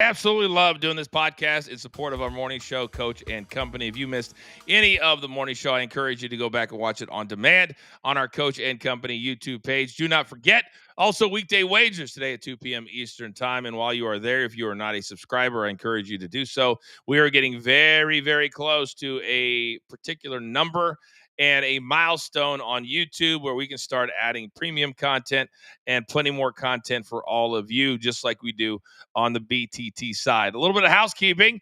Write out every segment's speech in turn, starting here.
absolutely love doing this podcast in support of our morning show, Coach and Company. If you missed any of the morning show, I encourage you to go back and watch it on demand on our Coach and Company YouTube page. Do not forget, also weekday wagers today at 2 p.m. Eastern time. And while you are there, if you are not a subscriber, I encourage you to do so. We are getting very, very close to a particular number and a milestone on YouTube where we can start adding premium content and plenty more content for all of you, just like we do on the BTT side. A little bit of housekeeping.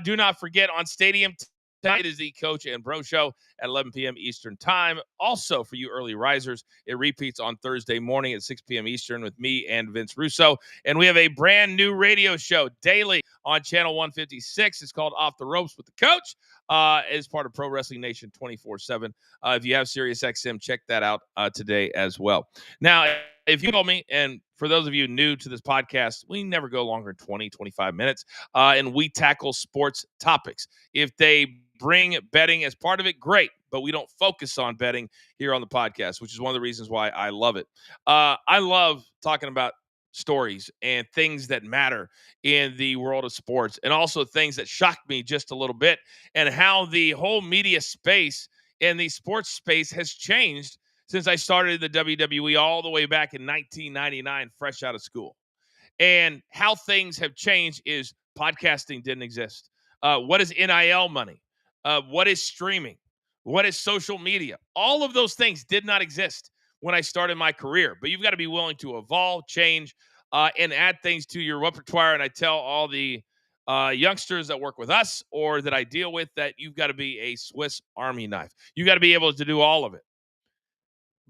Do not forget on Stadium tonight is the Coach and Bro Show at 11 p.m. Eastern time. Also, for you early risers, it repeats on Thursday morning at 6 p.m. Eastern with me and Vince Russo. And we have a brand new radio show daily on Channel 156. It's called Off the Ropes with the Coach. As part of Pro Wrestling Nation 24/7. If you have SiriusXM, check that out today as well. Now, if you call me, and for those of you new to this podcast, we never go longer than 20, 25 minutes, and we tackle sports topics. If they bring betting as part of it, great, but we don't focus on betting here on the podcast, which is one of the reasons why I love it. I love talking about stories and things that matter in the world of sports, and also things that shocked me just a little bit, and how the whole media space and the sports space has changed since I started the WWE all the way back in 1999, fresh out of school. And how things have changed is podcasting didn't exist. What is NIL money? What is streaming? What is social media? All of those things did not exist when I started my career. But you've got to be willing to evolve, change, and add things to your repertoire. And I tell all the youngsters that work with us or that I deal with that you've got to be a Swiss Army knife. You got to be able to do all of it.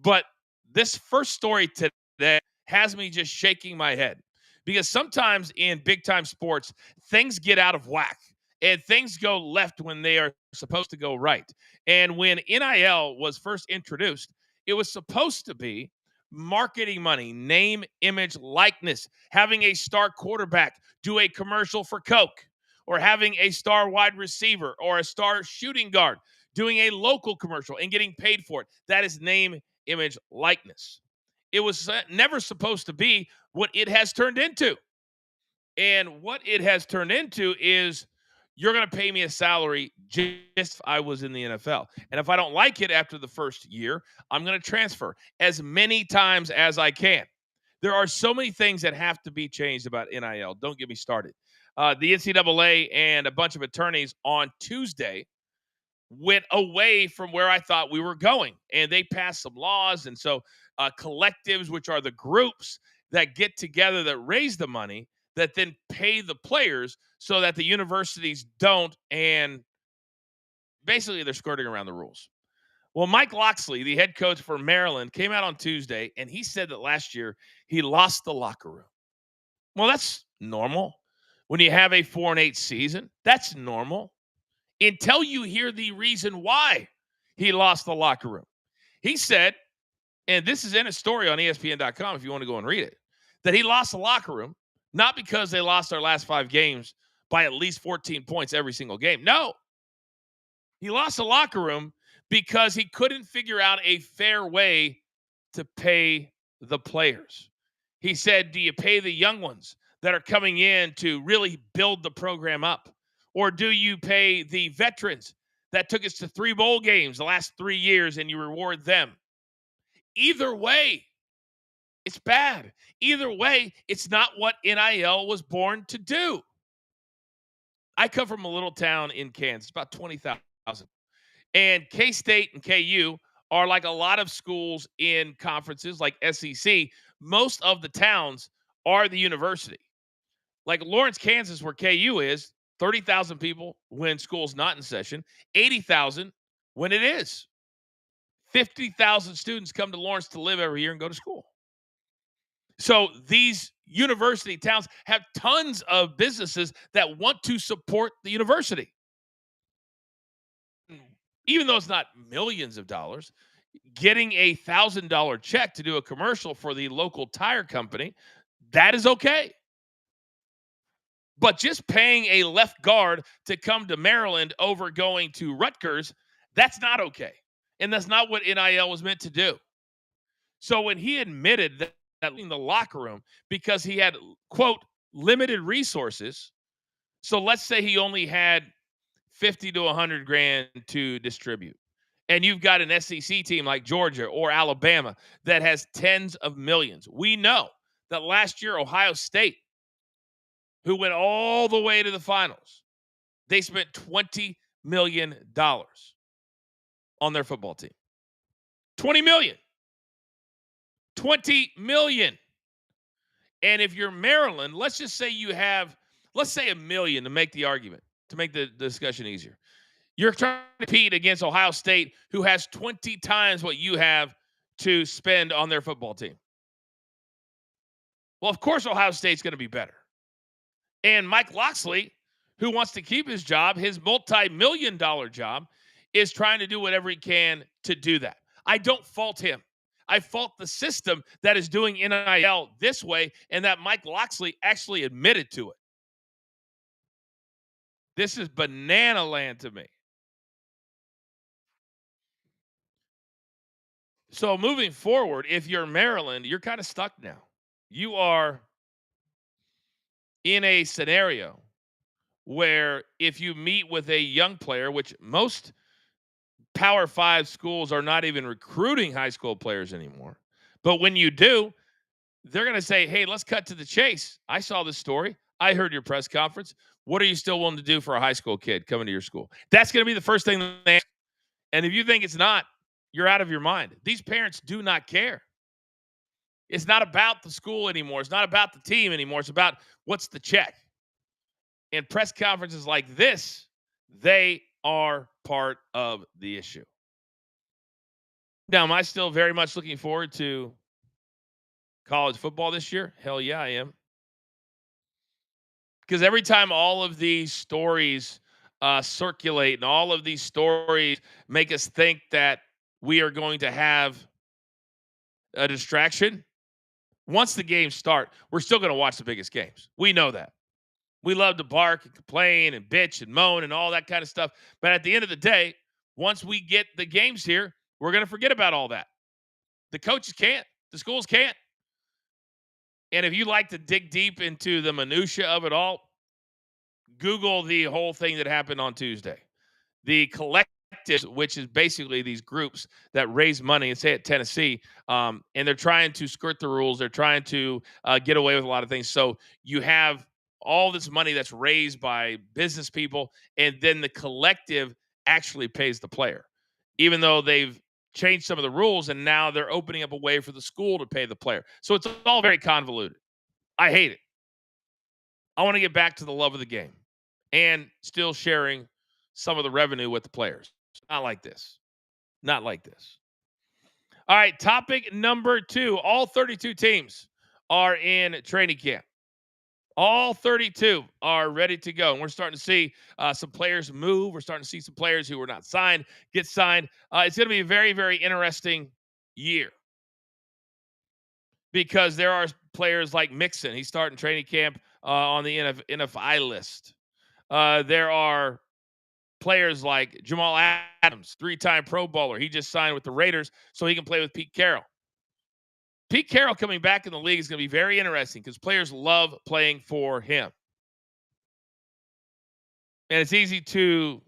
But this first story today has me just shaking my head, because sometimes in big time sports, things get out of whack and things go left when they are supposed to go right. And when NIL was first introduced, it was supposed to be marketing money, name, image, likeness, having a star quarterback do a commercial for Coke, or having a star wide receiver or a star shooting guard doing a local commercial and getting paid for it. That is name, image, likeness. It was never supposed to be what it has turned into. And what it has turned into is, you're going to pay me a salary just if I was in the NFL. And if I don't like it after the first year, I'm going to transfer as many times as I can. There are so many things that have to be changed about NIL. Don't get me started. The NCAA and a bunch of attorneys on Tuesday went away from where I thought we were going. And they passed some laws. And so collectives, which are the groups that get together that raise the money, that then pay the players so that the universities don't. And basically, they're skirting around the rules. Well, Mike Locksley, the head coach for Maryland, came out on Tuesday, and he said that last year he lost the locker room. Well, that's normal. When you have a 4-8 season, that's normal. Until you hear the reason why he lost the locker room. He said, and this is in a story on ESPN.com if you want to go and read it, that he lost the locker room not because they lost their last 5 games by at least 14 points every single game. No. He lost the locker room because he couldn't figure out a fair way to pay the players. He said, do you pay the young ones that are coming in to really build the program up? Or do you pay the veterans that took us to 3 bowl games the last 3 years and you reward them? Either way, it's bad. Either way, it's not what NIL was born to do. I come from a little town in Kansas, about 20,000. And K-State and KU are like a lot of schools in conferences like SEC. Most of the towns are the university. Like Lawrence, Kansas, where KU is, 30,000 people when school's not in session, 80,000 when it is. 50,000 students come to Lawrence to live every year and go to school. So these university towns have tons of businesses that want to support the university. Even though it's not millions of dollars, getting a $1,000 check to do a commercial for the local tire company, that is okay. But just paying a left guard to come to Maryland over going to Rutgers, that's not okay. And that's not what NIL was meant to do. So when he admitted that in the locker room, because he had, quote, limited resources. So let's say he only had 50 to 100 grand to distribute. And you've got an SEC team like Georgia or Alabama that has tens of millions. We know that last year, Ohio State, who went all the way to the finals, they spent $20 million on their football team. 20 million. 20 million. And if you're Maryland, let's just say you have, let's say $1 million to make the argument, to make the discussion easier. You're trying to compete against Ohio State, who has 20 times what you have to spend on their football team. Well, of course, Ohio State's going to be better. And Mike Locksley, who wants to keep his job, his multi-million-dollar job, is trying to do whatever he can to do that. I don't fault him. I fault the system that is doing NIL this way, and that Mike Locksley actually admitted to it. This is banana land to me. So moving forward, if you're Maryland, you're kind of stuck now. You are in a scenario where if you meet with a young player, which most Power 5 schools are not even recruiting high school players anymore. But when you do, they're going to say, hey, let's cut to the chase. I saw this story. I heard your press conference. What are you still willing to do for a high school kid coming to your school? That's going to be the first thing they ask. And if you think it's not, you're out of your mind. These parents do not care. It's not about the school anymore. It's not about the team anymore. It's about what's the check. And press conferences like this, they are part of the issue. Now, am I still very much looking forward to college football this year? Hell yeah, I am. Because every time all of these stories circulate and all of these stories make us think that we are going to have a distraction, once the games start, we're still going to watch the biggest games. We know that. We love to bark and complain and bitch and moan and all that kind of stuff. But at the end of the day, once we get the games here, we're going to forget about all that. The coaches can't. The schools can't. And if you like to dig deep into the minutia of it all, Google the whole thing that happened on Tuesday. The collectives, which is basically these groups that raise money, and say at Tennessee, and they're trying to skirt the rules. They're trying to get away with a lot of things. So you have all this money that's raised by business people, and then the collective actually pays the player, even though they've changed some of the rules, and now they're opening up a way for the school to pay the player. So it's all very convoluted. I hate it. I want to get back to the love of the game and still sharing some of the revenue with the players. Not like this. Not like this. All right, topic number 2. All 32 teams are in training camp. All 32 are ready to go. And we're starting to see some players move. We're starting to see some players who were not signed get signed. It's going to be a very, very interesting year because there are players like Mixon. He's starting training camp on the NFI list. There are players like Jamal Adams, 3-time Pro Bowler. He just signed with the Raiders so he can play with Pete Carroll. Pete Carroll coming back in the league is going to be very interesting because players love playing for him. And it's easy to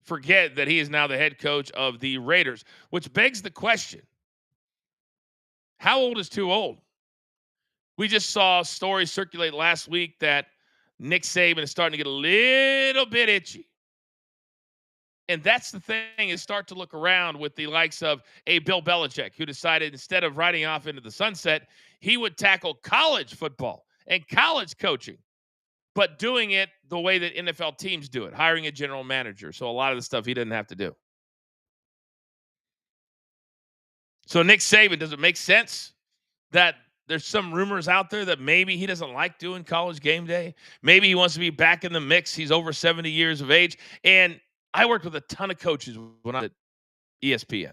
forget that he is now the head coach of the Raiders, which begs the question, how old is too old? We just saw stories circulate last week that Nick Saban is starting to get a little bit itchy. And that's the thing, is start to look around with the likes of a Bill Belichick, who decided instead of riding off into the sunset, he would tackle college football and college coaching, but doing it the way that NFL teams do it, hiring a general manager. So a lot of the stuff he didn't have to do. So Nick Saban, does it make sense that there's some rumors out there that maybe he doesn't like doing college game day? Maybe he wants to be back in the mix. He's over 70 years of age. And I worked with a ton of coaches when I was at ESPN.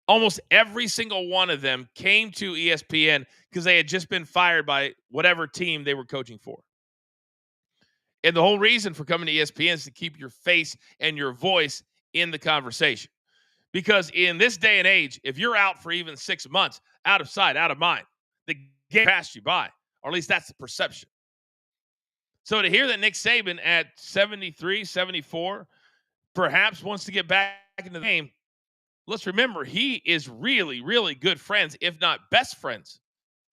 Almost every single one of them came to ESPN because they had just been fired by whatever team they were coaching for. And the whole reason for coming to ESPN is to keep your face and your voice in the conversation. Because in this day and age, if you're out for even 6 months, out of sight, out of mind, the game passed you by, or at least that's the perception. So to hear that Nick Saban at 73, 74, perhaps wants to get back into the game, let's remember he is really, really good friends, if not best friends,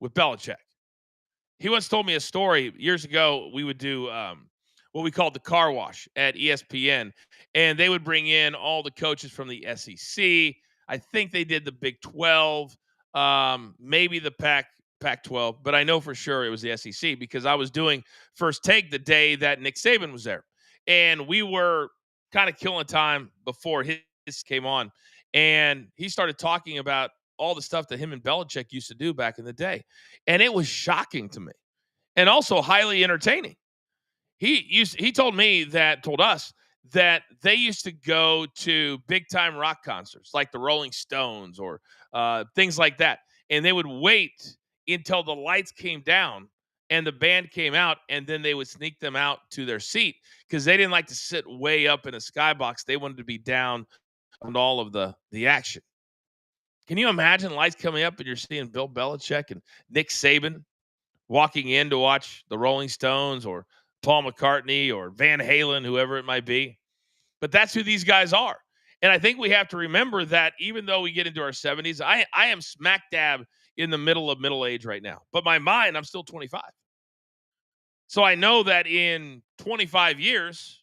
with Belichick. He once told me a story years ago. We would do what we called the car wash at ESPN, and they would bring in all the coaches from the SEC. I think they did the Big 12, maybe the Pac 12, but I know for sure it was the SEC because I was doing First Take the day that Nick Saban was there, and we were kind of killing time before his came on, and he started talking about all the stuff that him and Belichick used to do back in the day, and it was shocking to me and also highly entertaining. He told us that they used to go to big time rock concerts like the Rolling Stones or things like that, and they would wait until the lights came down and the band came out, and then they would sneak them out to their seat because they didn't like to sit way up in a skybox. They wanted to be down on all of the action. Can you imagine lights coming up and you're seeing Bill Belichick and Nick Saban walking in to watch the Rolling Stones or Paul McCartney or Van Halen, whoever it might be? But that's who these guys are. And I think we have to remember that even though we get into our 70s, I am smack dab in the middle of middle age right now. But my mind, I'm still 25. So I know that in 25 years,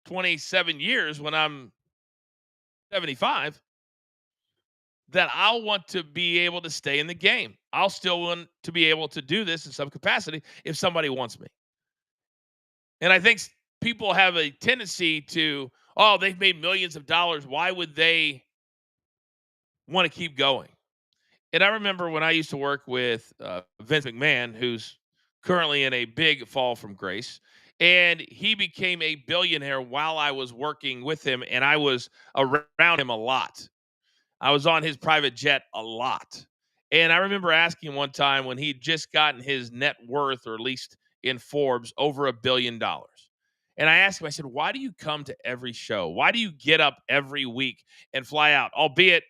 27 years, when I'm 75, that I'll want to be able to stay in the game. I'll still want to be able to do this in some capacity if somebody wants me. And I think people have a tendency to, oh, they've made millions of dollars. Why would they want to keep going? And I remember when I used to work with Vince McMahon, who's currently in a big fall from grace, and he became a billionaire while I was working with him, and I was around him a lot. I was on his private jet a lot. And I remember asking him one time when he'd just gotten his net worth, or at least in Forbes, over $1 billion. And I asked him, I said, why do you come to every show? Why do you get up every week and fly out, albeit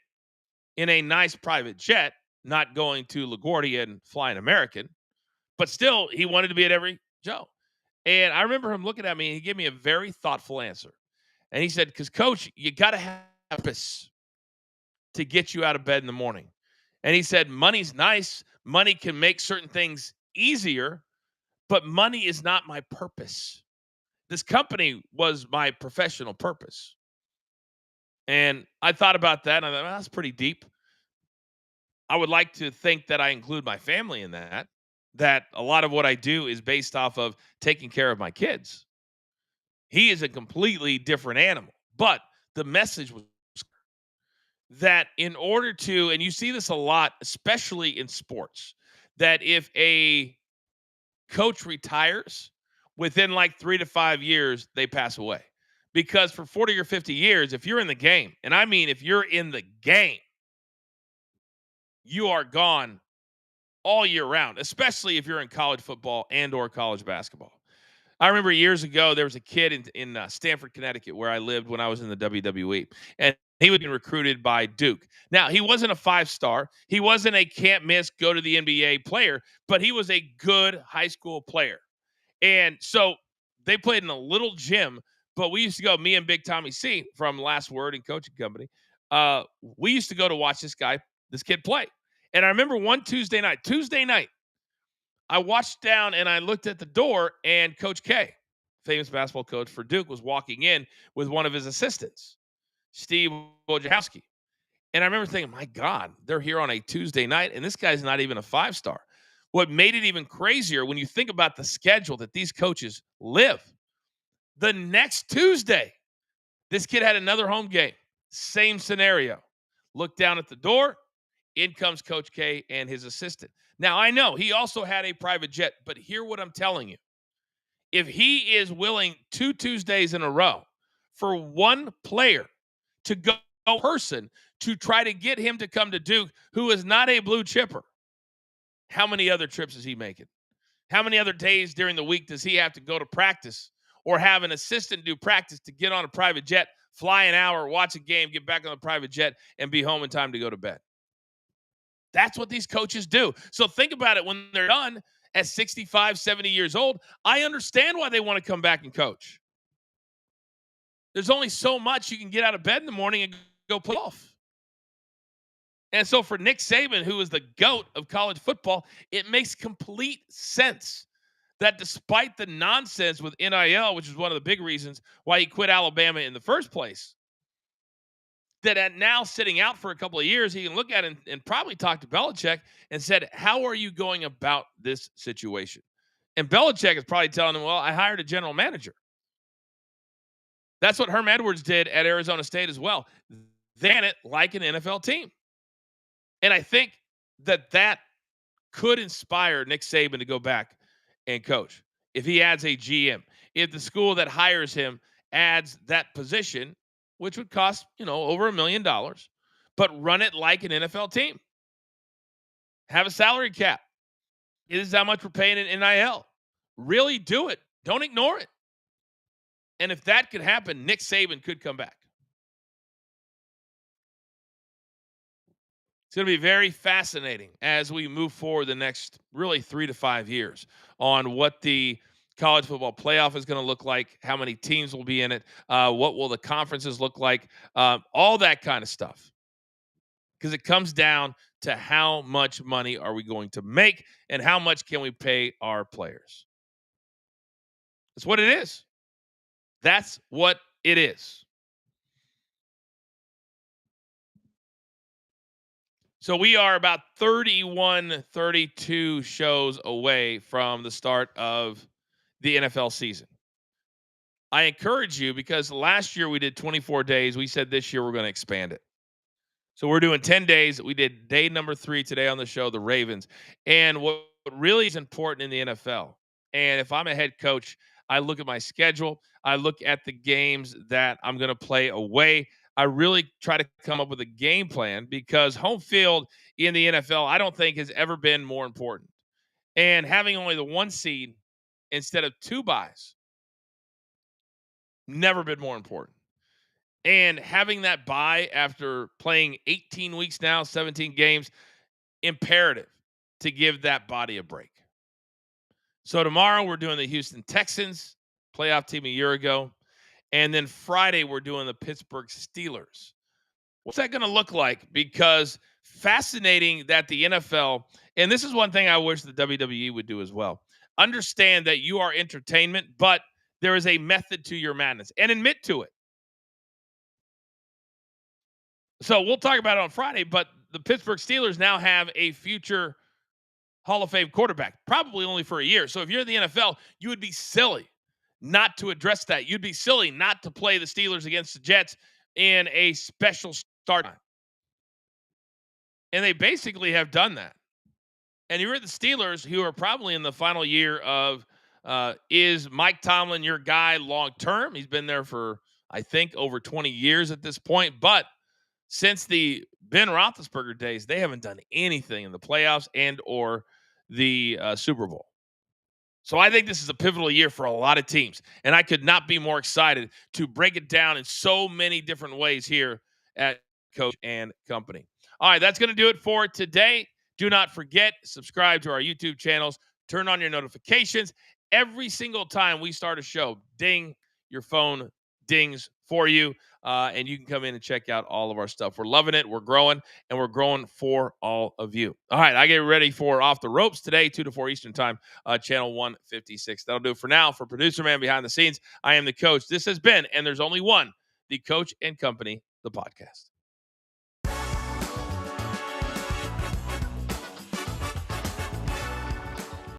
in a nice private jet, not going to LaGuardia and flying American, but still he wanted to be at every show. And I remember him looking at me and he gave me a very thoughtful answer. And he said, because coach, you got to have purpose to get you out of bed in the morning. And he said, money's nice. Money can make certain things easier, but money is not my purpose. This company was my professional purpose. And I thought about that, and I thought, well, that's pretty deep. I would like to think that I include my family in that a lot of what I do is based off of taking care of my kids. He is a completely different animal, but the message was that in order to, and you see this a lot, especially in sports, that if a coach retires within like 3 to 5 years, they pass away. Because for 40 or 50 years, if you're in the game, and I mean, if you're in the game, you are gone all year round, especially if you're in college football and or college basketball. I remember years ago, there was a kid in Stamford, Connecticut, where I lived when I was in the WWE, and he was being recruited by Duke. Now, he wasn't a 5-star. He wasn't a can't miss, go to the NBA player, but he was a good high school player. And so they played in a little gym, but we used to go, me and Big Tommy C from Last Word and Coaching Company, we used to go to watch this kid play. And I remember one Tuesday night, I watched down and I looked at the door, and Coach K, famous basketball coach for Duke, was walking in with one of his assistants, Steve Wojciechowski. And I remember thinking, my God, they're here on a Tuesday night, and this guy's not even a 5-star. What made it even crazier when you think about the schedule that these coaches live, the next Tuesday, this kid had another home game. Same scenario. Look down at the door. In comes Coach K and his assistant. Now, I know he also had a private jet, but hear what I'm telling you. If he is willing 2 Tuesdays in a row for one player to go person to try to get him to come to Duke, who is not a blue chipper, how many other trips is he making? How many other days during the week does he have to go to practice or have an assistant do practice to get on a private jet, fly an hour, watch a game, get back on the private jet, and be home in time to go to bed? That's what these coaches do. So think about it when they're done. at 65, 70 years old. I understand why they want to come back and coach. There's only so much you can get out of bed in the morning and go play golf. And so for Nick Saban, who is the GOAT of college football, it makes complete sense that despite the nonsense with NIL, which is one of the big reasons why he quit Alabama in the first place, that at now sitting out for a couple of years, he can look at it and probably talk to Belichick and said, how are you going about this situation? And Belichick is probably telling him, well, I hired a general manager. That's what Herm Edwards did at Arizona State as well. They ran it like an NFL team. And I think that could inspire Nick Saban to go back and coach. If he adds a GM, if the school that hires him adds that position, which would cost, over $1 million, but run it like an NFL team. Have a salary cap. This is how much we're paying in NIL. Really do it. Don't ignore it. And if that could happen, Nick Saban could come back. It's going to be very fascinating as we move forward the next really 3 to 5 years on what the college football playoff is going to look like, how many teams will be in it, what will the conferences look like, all that kind of stuff. Because it comes down to how much money are we going to make and how much can we pay our players. That's what it is. That's what it is. So we are about 31, 32 shows away from the start of the NFL season. I encourage you because last year we did 24 days. We said this year we're going to expand it. So we're doing 10 days. We did day number 3 today on the show, the Ravens. And what really is important in the NFL, and if I'm a head coach, I look at my schedule. I look at the games that I'm going to play away. I really try to come up with a game plan because home field in the NFL, I don't think has ever been more important. And having only the 1 seed instead of 2 buys, never been more important. And having that bye after playing 18 weeks now, 17 games, imperative to give that body a break. So tomorrow we're doing the Houston Texans, playoff team a year ago. And then Friday we're doing the Pittsburgh Steelers. What's that going to look like? Because fascinating that the NFL, and this is one thing I wish the WWE would do as well, understand that you are entertainment, but there is a method to your madness and admit to it. So we'll talk about it on Friday, but the Pittsburgh Steelers now have a future Hall of Fame quarterback, probably only for a year. So if you're in the NFL, you would be silly not to address that. You'd be silly not to play the Steelers against the Jets in a special start time. And they basically have done that. And you're at the Steelers, who are probably in the final year of, is Mike Tomlin your guy long term? He's been there for, I think, over 20 years at this point. But since the Ben Roethlisberger days, they haven't done anything in the playoffs and or the Super Bowl. So I think this is a pivotal year for a lot of teams. And I could not be more excited to break it down in so many different ways here at Coach and Company. All right, that's going to do it for today. Do not forget, subscribe to our YouTube channels. Turn on your notifications. Every single time we start a show, ding, your phone dings for you. And you can come in and check out all of our stuff. We're loving it. We're growing, and we're growing for all of you. All right, I get ready for Off the Ropes today, 2 to 4 Eastern time, channel 156. That'll do it for now. For producer man behind the scenes, I am the coach. This has been, and there's only one, the Coach and Company, the podcast.